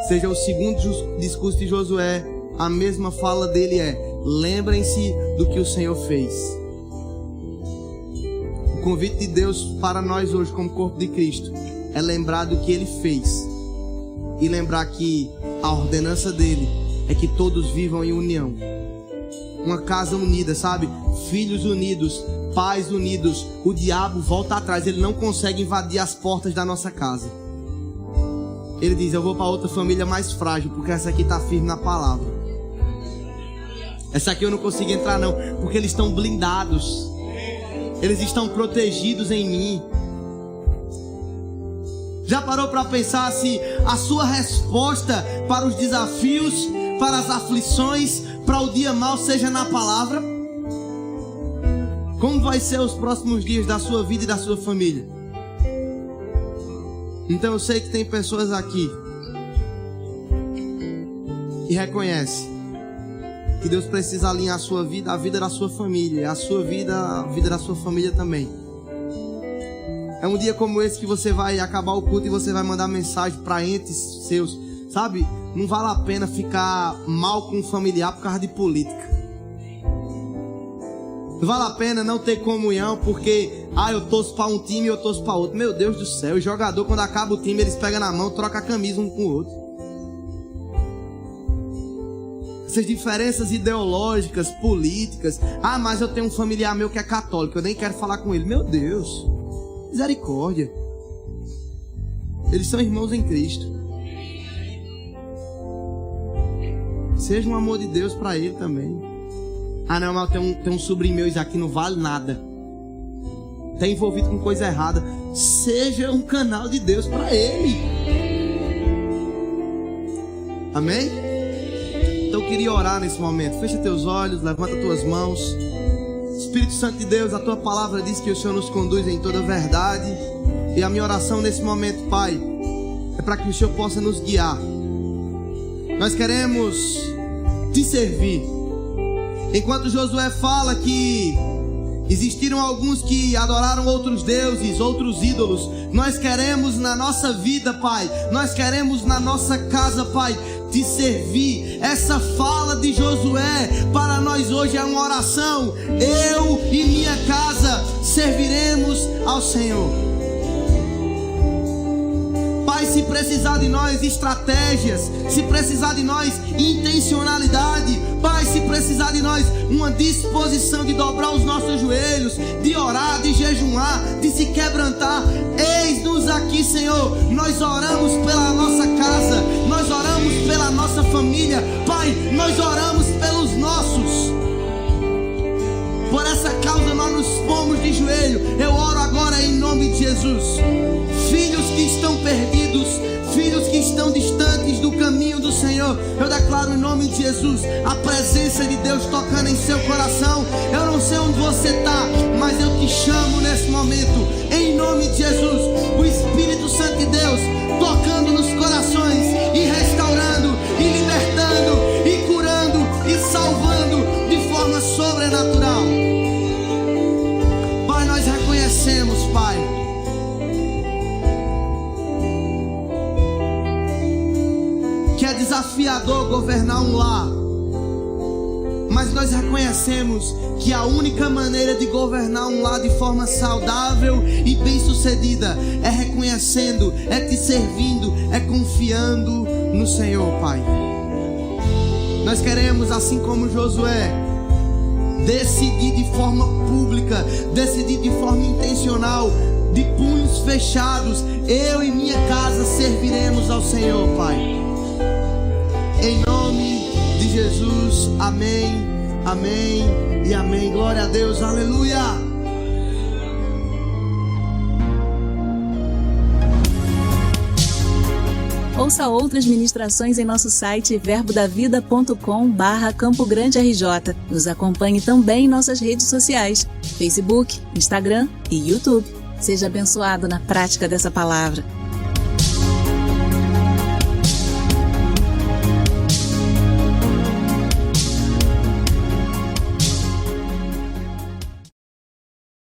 seja o segundo discurso de Josué, a mesma fala dele é: lembrem-se do que o Senhor fez. O convite de Deus para nós hoje como corpo de Cristo é lembrar do que Ele fez e lembrar que a ordenança dele é que todos vivam em união. Uma casa unida, sabe? Filhos unidos, pais unidos. O diabo volta atrás, ele não consegue invadir as portas da nossa casa. Ele diz: eu vou para outra família mais frágil, porque essa aqui está firme na palavra. Essa aqui eu não consigo entrar não, porque eles estão blindados. Eles estão protegidos em mim. Já parou para pensar se a sua resposta para os desafios, para as aflições, para o dia mau seja na palavra? Como vai ser os próximos dias da sua vida e da sua família? Então eu sei que tem pessoas aqui que reconhecem que Deus precisa alinhar a sua vida, a vida da sua família, a sua vida, a vida da sua família também. É um dia como esse que você vai acabar o culto e você vai mandar mensagem para entes seus, sabe? Não vale a pena ficar mal com um familiar por causa de política. Não vale a pena não ter comunhão porque eu torço para um time e eu torço para outro. Meu Deus do céu, o jogador, quando acaba o time, eles pegam na mão, trocam a camisa um com o outro. Essas diferenças ideológicas, políticas. Mas eu tenho um familiar meu que é católico, eu nem quero falar com ele. Meu Deus, misericórdia. Eles são irmãos em Cristo. Seja um amor de Deus para ele também. Não, mas tem um sobrinho meu, isso aqui não vale nada. Está envolvido com coisa errada. Seja um canal de Deus para ele. Amém? Então eu queria orar nesse momento. Fecha teus olhos, levanta tuas mãos. Espírito Santo de Deus, a tua palavra diz que o Senhor nos conduz em toda a verdade. E a minha oração nesse momento, Pai, é para que o Senhor possa nos guiar. Nós queremos te servir. Enquanto Josué fala que existiram alguns que adoraram outros deuses, outros ídolos, nós queremos na nossa vida, Pai, nós queremos na nossa casa, Pai, te servir. Essa fala de Josué para nós hoje é uma oração. Eu e minha casa serviremos ao Senhor. Pai, se precisar de nós estratégias, se precisar de nós intencionalidade, Pai, se precisar de nós uma disposição de dobrar os nossos joelhos, de orar, de jejuar, de se quebrantar, eis-nos aqui, Senhor. Nós oramos pela nossa casa, nós oramos pela nossa família, Pai, nós oramos pelos nossos. Por essa causa nós nos pomos de joelho. Eu oro agora em nome de Jesus. Filhos que estão perdidos, filhos que estão distantes do caminho do Senhor, eu declaro em nome de Jesus a presença de Deus tocando em seu coração. Eu não sei onde você está, mas eu te chamo nesse momento, em nome de Jesus. O Espírito Santo de Deus tocando nos corações e restaurando, e libertando, e curando, e salvando de forma sobrenatural. Pai, nós reconhecemos, Pai, que é desafiador governar um lar, mas nós reconhecemos que a única maneira de governar um lar de forma saudável e bem-sucedida é reconhecendo, é te servindo, é confiando no Senhor, Pai. Nós queremos, assim como Josué, decidir de forma pública, decidir de forma intencional de punhos fechados, eu e minha casa serviremos ao Senhor, Pai. Em nome de Jesus, amém, amém e amém. Glória a Deus, aleluia. Ouça outras ministrações em nosso site verbodavida.com/Campo Grande RJ. Nos acompanhe também em nossas redes sociais, Facebook, Instagram e YouTube. Seja abençoado na prática dessa palavra.